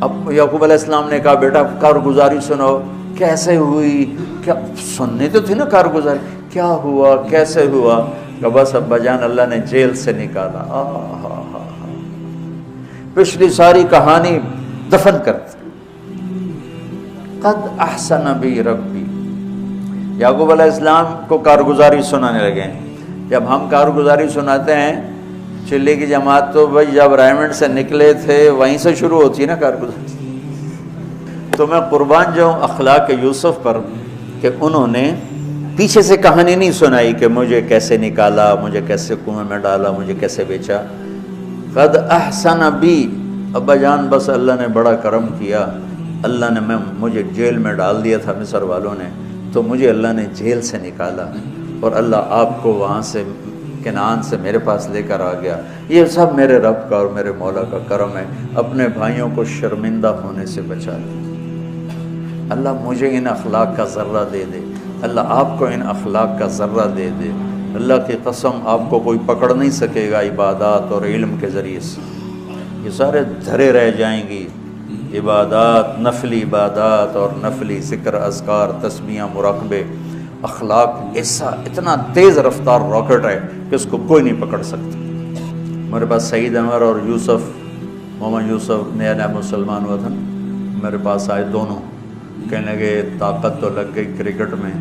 Speaker 1: اب یعقوب علیہ السلام نے کہا بیٹا کارگزاری سناؤ، کیسے ہوئی، کیا سننی تو تھی نا کارگزاری، کیا ہوا کیسے ہوا. کہ بس ابا جان اللہ نے جیل سے نکالا. پچھلی ساری کہانی دفن کر دی. قد احسن بی ربی. یعقوب علیہ السلام کو کارگزاری سنانے لگے. جب ہم کارگزاری سناتے ہیں، چلے کی جماعت تو بھائی جب ریمنڈ سے نکلے تھے وہیں سے شروع ہوتی ہے نا کارگزاری. تو میں قربان جاؤں اخلاق یوسف پر کہ انہوں نے پیچھے سے کہانی نہیں سنائی کہ مجھے کیسے نکالا، مجھے کیسے کنویں میں ڈالا، مجھے کیسے بیچا. قد احسن بی، ابا جان بس اللہ نے بڑا کرم کیا، اللہ نے مجھے جیل میں ڈال دیا تھا مصر والوں نے، تو مجھے اللہ نے جیل سے نکالا اور اللہ آپ کو وہاں سے کنعان سے میرے پاس لے کر آ گیا. یہ سب میرے رب کا اور میرے مولا کا کرم ہے. اپنے بھائیوں کو شرمندہ ہونے سے بچا دیا. اللہ مجھے ان اخلاق کا ذرہ دے دے، اللہ آپ کو ان اخلاق کا ذرہ دے دے. اللہ کی قسم آپ کو کوئی پکڑ نہیں سکے گا عبادات اور علم کے ذریعے سے. یہ سارے دھرے رہ جائیں گی، عبادات، نفلی عبادات اور نفلی ذکر، اذکار، تسبیحاں، مراقبے، اخلاق ایسا اتنا تیز رفتار راکٹ ہے کہ اس کو کوئی نہیں پکڑ سکتا۔ میرے پاس سعید انور اور یوسف، محمد یوسف نیا نیا مسلمان ہوا تھا، میرے پاس آئے دونوں، کہنے لگے طاقت تو لگ گئی کرکٹ میں،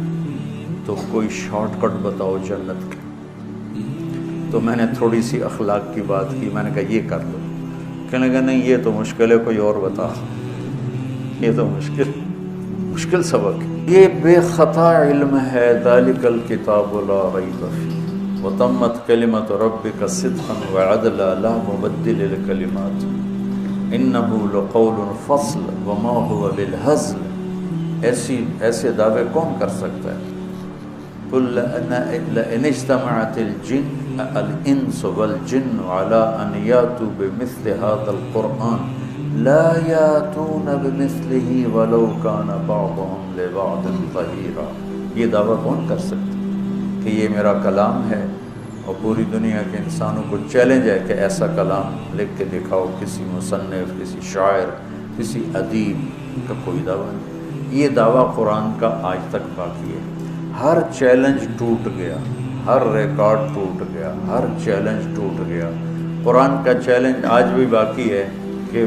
Speaker 1: تو کوئی شارٹ کٹ بتاؤ جنت کی۔ تو میں نے تھوڑی سی اخلاق کی بات کی، میں نے کہا یہ کر لو، کہنے لگا نہیں یہ تو مشکل ہے، کوئی اور بتا، یہ تو مشکل سبق ہے۔ یہ بے خطا علم ہے، ذالک الکتاب لا ریب فیہ وتمت کلمۃ ربک صدقا وعدلا لا مبدل لکلمات انہ لقول فصل وما هو بالہزل۔ ایسے دعوے کون کر سکتا ہے؟ قل لئن اجتمعت الانس والجن على ان یاتوا بمثل هذا القرآن لا یاتون بمثلہ ولو کان بعضهم لبعض ظہیرا۔ یہ دعویٰ کون کر سکتا ہے کہ یہ میرا کلام ہے، اور پوری دنیا کے انسانوں کو چیلنج ہے کہ ایسا کلام لکھ کے دکھاؤ، کسی مصنف، کسی شاعر، کسی ادیب کا کوئی دعویٰ نہیں۔ یہ دعویٰ قرآن کا آج تک باقی ہے۔ ہر چیلنج ٹوٹ گیا، ہر ریکارڈ ٹوٹ گیا، ہر چیلنج ٹوٹ گیا۔ قرآن کا چیلنج آج بھی باقی ہے کہ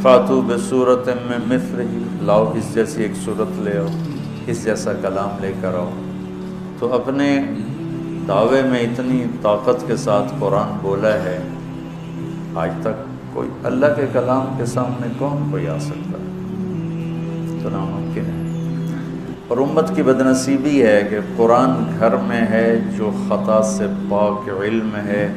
Speaker 1: فاتو بصورت میں مثلہ، لاؤ اس جیسی ایک صورت لے آؤ، اس جیسا کلام لے کر آؤ۔ تو اپنے دعوے میں اتنی طاقت کے ساتھ قرآن بولا ہے، آج تک کوئی اللہ کے کلام کے سامنے کون کوئی آ سکتا ہے؟ تو ناممکن ہے۔ اور امت کی بدنصیبی ہے کہ قرآن گھر میں ہے جو خطا سے پاک علم ہے،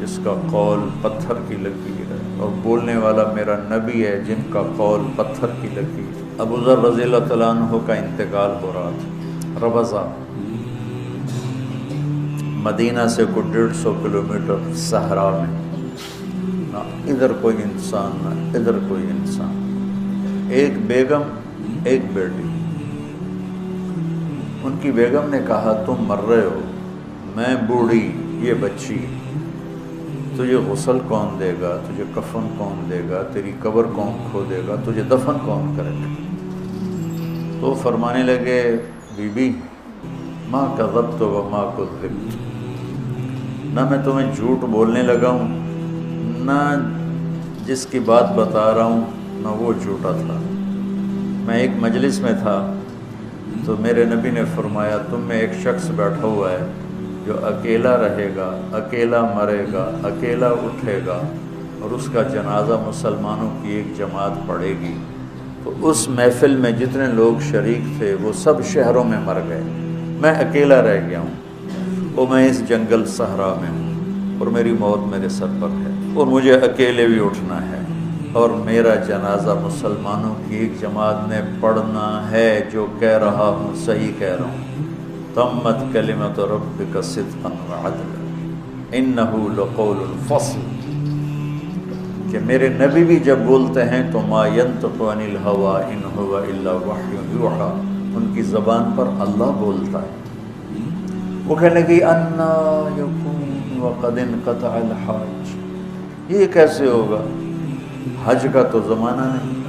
Speaker 1: جس کا قول پتھر کی لکیر ہے، اور بولنے والا میرا نبی ہے جن کا قول پتھر کی لکیر۔ ابو ذر رضی اللہ تعالیٰ عنہ کا انتقال ہو رہا تھا، ربضہ مدینہ سے کوئی 150 کلومیٹر صحرا میں، نہ ادھر کوئی انسان نہ ادھر کوئی انسان، ایک بیگم ایک بیٹی۔ ان کی بیگم نے کہا تم مر رہے ہو، میں بوڑھی، یہ بچی، تجھے غسل کون دے گا، تجھے کفن کون دے گا، تیری قبر کون کھودے گا، تجھے دفن کون کرے گا؟ تو فرمانے لگے بی بی ما کذبت وما کذبت، نہ میں تمہیں جھوٹ بولنے لگا ہوں، نہ جس کی بات بتا رہا ہوں نہ وہ جھوٹا تھا۔ میں ایک مجلس میں تھا تو میرے نبی نے فرمایا تم میں ایک شخص بیٹھا ہوا ہے جو اکیلا رہے گا، اکیلا مرے گا، اکیلا اٹھے گا، اور اس کا جنازہ مسلمانوں کی ایک جماعت پڑھے گی، تو اس محفل میں جتنے لوگ شریک تھے وہ سب شہروں میں مر گئے، میں اکیلا رہ گیا ہوں، اور میں اس جنگل صحرا میں ہوں، اور میری موت میرے سر پر ہے، اور مجھے اکیلے بھی اٹھنا ہے، اور میرا جنازہ مسلمانوں کی ایک جماعت نے پڑھنا ہے، جو کہہ رہا ہوں صحیح کہہ رہا ہوں، تمت کلمۃ ربک صدقا وعدلا انہ لقول فصل، کہ میرے نبی بھی جب بولتے ہیں تو ما ینطق عن الہوی ان هو الا وحی یوحی، ان کی زبان پر اللہ بولتا ہے۔ وہ کہنے لگی انا یکون وقد انقطع الحج، یہ کیسے ہوگا، حج کا تو زمانہ نہیں۔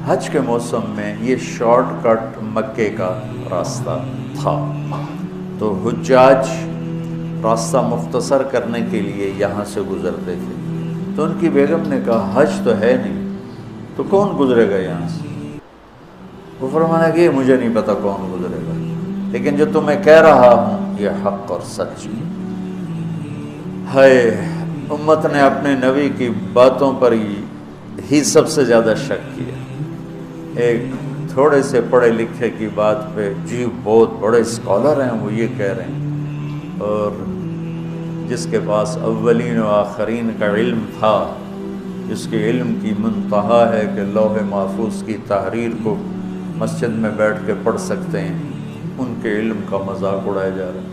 Speaker 1: حج کے موسم میں یہ شارٹ کٹ مکے کا راستہ تھا، تو حجاج راستہ مختصر کرنے کے لیے یہاں سے گزرتے تھے، تو ان کی بیگم نے کہا حج تو ہے نہیں تو کون گزرے گا یہاں سے؟ وہ فرمانے کہ مجھے نہیں پتا کون گزرے گا، لیکن جو تمہیں کہہ رہا ہوں یہ حق اور سچ ہے۔ امت نے اپنے نبی کی باتوں پر ہی سب سے زیادہ شک کیا۔ ایک تھوڑے سے پڑھے لکھے کی بات پہ جی بہت بڑے اسکالر ہیں وہ یہ کہہ رہے ہیں، اور جس کے پاس اولین و آخرین کا علم تھا، جس کے علم کی منتہا ہے کہ لوح محفوظ کی تحریر کو مسجد میں بیٹھ کے پڑھ سکتے ہیں، ان کے علم کا مذاق اڑایا جا رہا ہے۔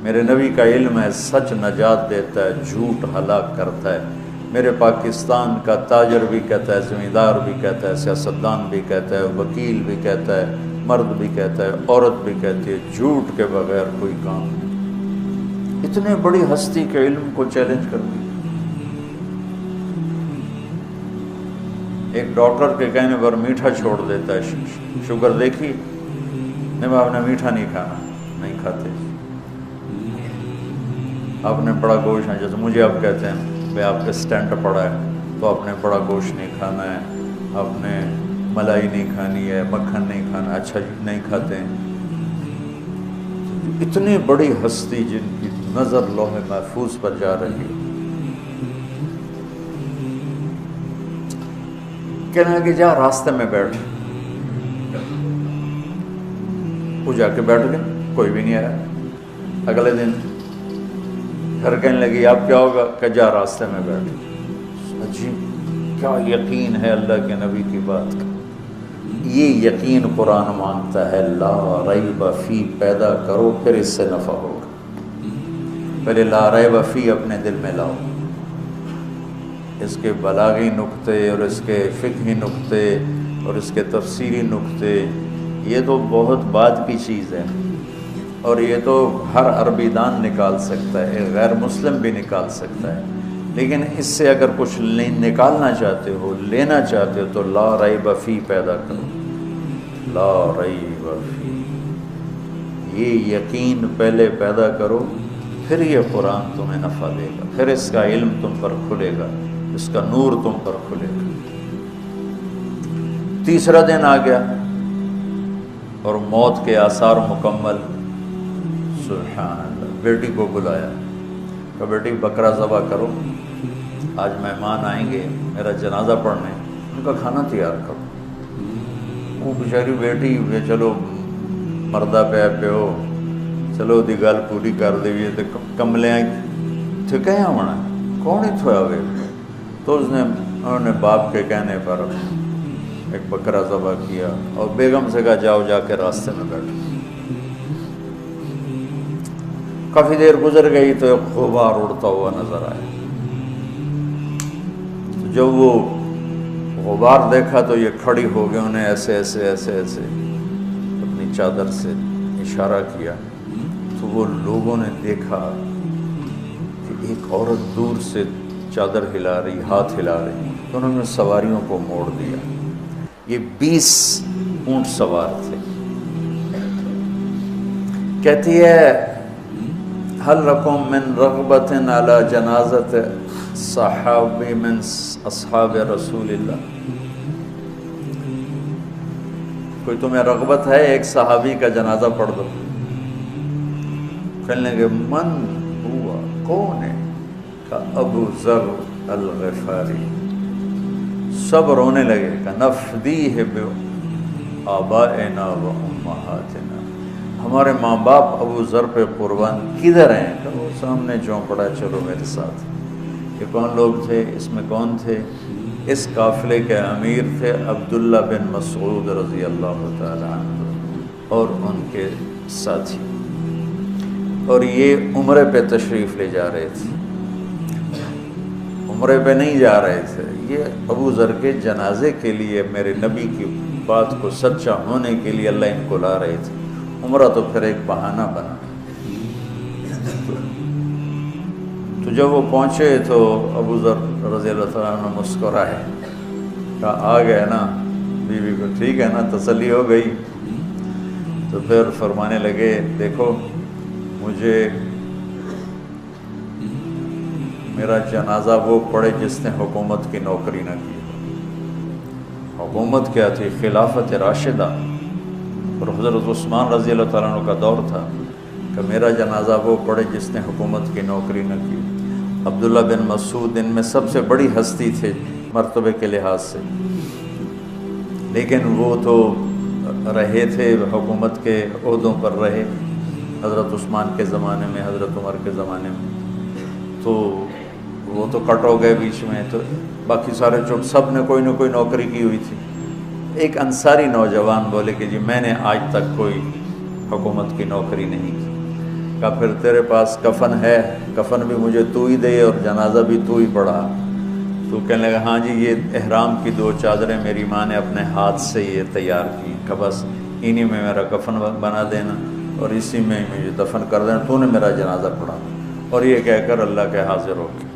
Speaker 1: میرے نبی کا علم ہے، سچ نجات دیتا ہے، جھوٹ ہلاک کرتا ہے۔ میرے پاکستان کا تاجر بھی کہتا ہے، زمیندار بھی کہتا ہے، سیاستدان بھی کہتا ہے، وکیل بھی کہتا ہے، مرد بھی کہتا ہے، عورت بھی کہتی ہے، جھوٹ کے بغیر کوئی کام نہیں۔ اتنے بڑی ہستی کے علم کو چیلنج کر دیا۔ ایک ڈاکٹر کے کہنے پر میٹھا چھوڑ دیتا ہے، شوگر دیکھی نہیں، آپ نے میٹھا نہیں کھانا، نہیں کھاتے۔ آپ نے بڑا گوشت ہے، جیسے مجھے آپ کہتے ہیں بھائی آپ کے اسٹینٹ پڑا ہے تو آپ نے بڑا گوشت نہیں کھانا ہے، آپ نے ملائی نہیں کھانی ہے، مکھن نہیں کھانا، اچھا نہیں کھاتے ہیں۔ اتنی بڑی ہستی جن کی نظر لوح محفوظ پر جا رہی ہے، کہنے لگے جا راستے میں بیٹھ۔ وہ جا کے بیٹھ گئے، کوئی بھی نہیں آیا۔ اگلے دن گھر کہنے لگی اب کیا ہوگا؟ کہ جا راستے میں بیٹھ۔ عجیب، کیا یقین ہے اللہ کے نبی کی بات کا۔ یہ یقین قرآن مانگتا ہے، لا ریب فی پیدا کرو پھر اس سے نفع ہوگا۔ پہلے لا ریب فی اپنے دل میں لاؤ، اس کے بلاغی نقطے اور اس کے فقہی نقطے اور اس کے تفسیری نقطے، یہ تو بہت بعد کی چیز ہے، اور یہ تو ہر عربی دان نکال سکتا ہے، ایک غیر مسلم بھی نکال سکتا ہے، لیکن اس سے اگر کچھ نکالنا چاہتے ہو، لینا چاہتے ہو، تو لا ریب فی پیدا کرو، لا ریب فی، یہ یقین پہلے پیدا کرو، پھر یہ قرآن تمہیں نفع دے گا، پھر اس کا علم تم پر کھلے گا، اس کا نور تم پر کھلے گا۔ تیسرا دن آ گیا اور موت کے آثار مکمل۔ سبحان اللہ، بیٹی کو بلایا کہ بیٹی بکرا ذبح کرو، آج مہمان آئیں گے میرا جنازہ پڑھنے، ان کا کھانا تیار کرو۔ وہ بیچاری بیٹی چلو مردہ پہ ہو، چلو دی گل پوری کر دیویے، تو کملے تھے کہیں ہونا کون ہی تھویا ہوئے، تو انہوں نے باپ کے کہنے پر ایک بکرا ذبح کیا اور بیگم سے کہا جاؤ جا کے راستے میں بیٹھو۔ کافی دیر گزر گئی تو ایک غبار اڑتا ہوا نظر آیا، تو جب وہ غبار دیکھا تو یہ کھڑی ہو گئے، انہیں ایسے ایسے ایسے ایسے اپنی چادر سے اشارہ کیا، تو وہ لوگوں نے دیکھا کہ ایک عورت دور سے چادر ہلا رہی، ہاتھ ہلا رہی، تو انہوں نے سواریوں کو موڑ دیا۔ یہ 20 اونٹ سوار تھے۔ کہتی ہے حل لکم من رغبت علی جنازت صحابی من اصحاب رسول اللہ، کوئی تمہیں رغبت ہے ایک صحابی کا جنازہ پڑھ دو؟ کہنے لگے من ہوا، کون ہے؟ کہ ابو ذر الغفاری۔ سب رونے لگے کہ نفدیہ بآبائنا و امہاتنا، ہمارے ماں باپ ابو ذر پہ قربان کدھر ہیں؟ کہ وہ سامنے چونپڑا، چلو میرے ساتھ۔ یہ کون لوگ تھے؟ اس میں کون تھے؟ اس قافلے کے امیر تھے عبداللہ بن مسعود رضی اللہ تعالی عنہ اور ان کے ساتھی، اور یہ عمرے پہ تشریف لے جا رہے تھے، عمرے پہ نہیں جا رہے تھے، یہ ابو ذر کے جنازے کے لیے میرے نبی کی بات کو سچا ہونے کے لیے اللہ ان کو لا رہے تھے۔ عمرہ تو پھر ایک بہانہ بنا۔ تو جب وہ پہنچے تو ابو ذر رضی اللہ تعالیٰ عنہ مسکرائے، کہا آ گئے نا بیوی کو، ٹھیک ہے نا، تسلی ہو گئی۔ تو پھر فرمانے لگے دیکھو مجھے میرا جنازہ وہ پڑھے جس نے حکومت کی نوکری نہ کی۔ حکومت کیا تھی؟ خلافت راشدہ، اور حضرت عثمان رضی اللہ تعالیٰ عنہ کا دور تھا کہ میرا جنازہ وہ پڑھے جس نے حکومت کی نوکری نہ کی۔ عبداللہ بن مسعود ان میں سب سے بڑی ہستی تھے مرتبے کے لحاظ سے، لیکن وہ تو رہے تھے حکومت کے عہدوں پر رہے، حضرت عثمان کے زمانے میں، حضرت عمر کے زمانے میں، تو وہ تو کٹ ہو گئے بیچ میں، تو باقی سارے چپ، سب نے کوئی نہ کوئی نوکری کی ہوئی تھی۔ ایک انصاری نوجوان بولے کہ جی میں نے آج تک کوئی حکومت کی نوکری نہیں کی۔ کہا پھر تیرے پاس کفن ہے؟ کفن بھی مجھے تو ہی دے اور جنازہ بھی تو ہی پڑھا۔ تو کہنے لگا ہاں جی یہ احرام کی 2 چادریں میری ماں نے اپنے ہاتھ سے یہ تیار کی، کہ بس انہی میں میرا کفن بنا دینا اور اسی میں مجھے دفن کر دینا، تو نے میرا جنازہ پڑھا۔ اور یہ کہہ کر اللہ کے حاضر ہو گئے۔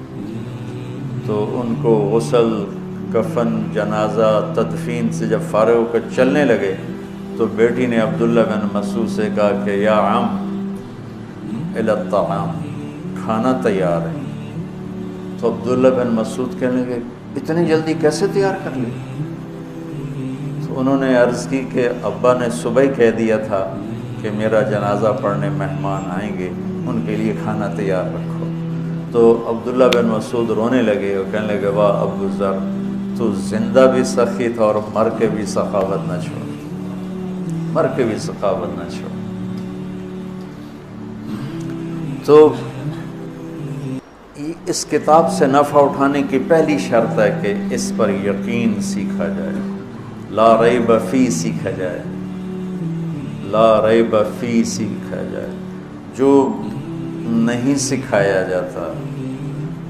Speaker 1: تو ان کو غسل کفن جنازہ تدفین سے جب فارغ ہو کر چلنے لگے تو بیٹی نے عبداللہ بن مسعود سے کہا کہ یا عم الی الطعام، کھانا تیار ہے۔ تو عبداللہ بن مسعود کہنے لگے اتنی جلدی کیسے تیار کر لی؟ تو انہوں نے عرض کی کہ ابا نے صبح ہی کہہ دیا تھا کہ میرا جنازہ پڑھنے مہمان آئیں گے، ان کے لیے کھانا تیار رکھو۔ تو عبداللہ بن مسعود رونے لگے اور کہنے لگے واہ ابو ذر، تو زندہ بھی سخی تھا اور مر کے بھی سخاوت نہ چھوڑ، مر کے بھی سخاوت نہ چھوڑ۔ تو اس کتاب سے نفع اٹھانے کی پہلی شرط ہے کہ اس پر یقین سیکھا جائے، لا ریب فی سیکھا جائے، لا ریب فی سیکھا جائے۔ جو نہیں سکھایا جاتا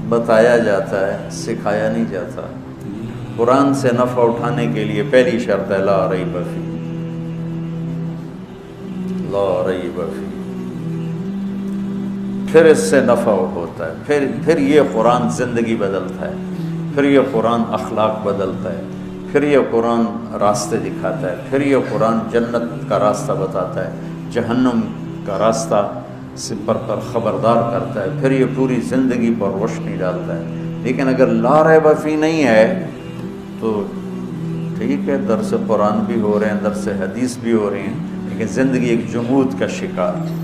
Speaker 1: بتایا جاتا ہے، سکھایا نہیں جاتا۔ قرآن سے نفع اٹھانے کے لیے پہلی شرط ہے لا ریب فی، لا ریب فی، پھر اس سے نفع ہوتا ہے، پھر یہ قرآن زندگی بدلتا ہے، پھر یہ قرآن اخلاق بدلتا ہے، پھر یہ قرآن راستے دکھاتا ہے، پھر یہ قرآن جنت کا راستہ بتاتا ہے، جہنم کا راستہ سے پر خبردار کرتا ہے، پھر یہ پوری زندگی پر روشنی ڈالتا ہے۔ لیکن اگر لا ریب فی نہیں ہے تو ٹھیک ہے، درس قرآن بھی ہو رہے ہیں، درس حدیث بھی ہو رہی ہیں، لیکن زندگی ایک جمود کا شکار ہے۔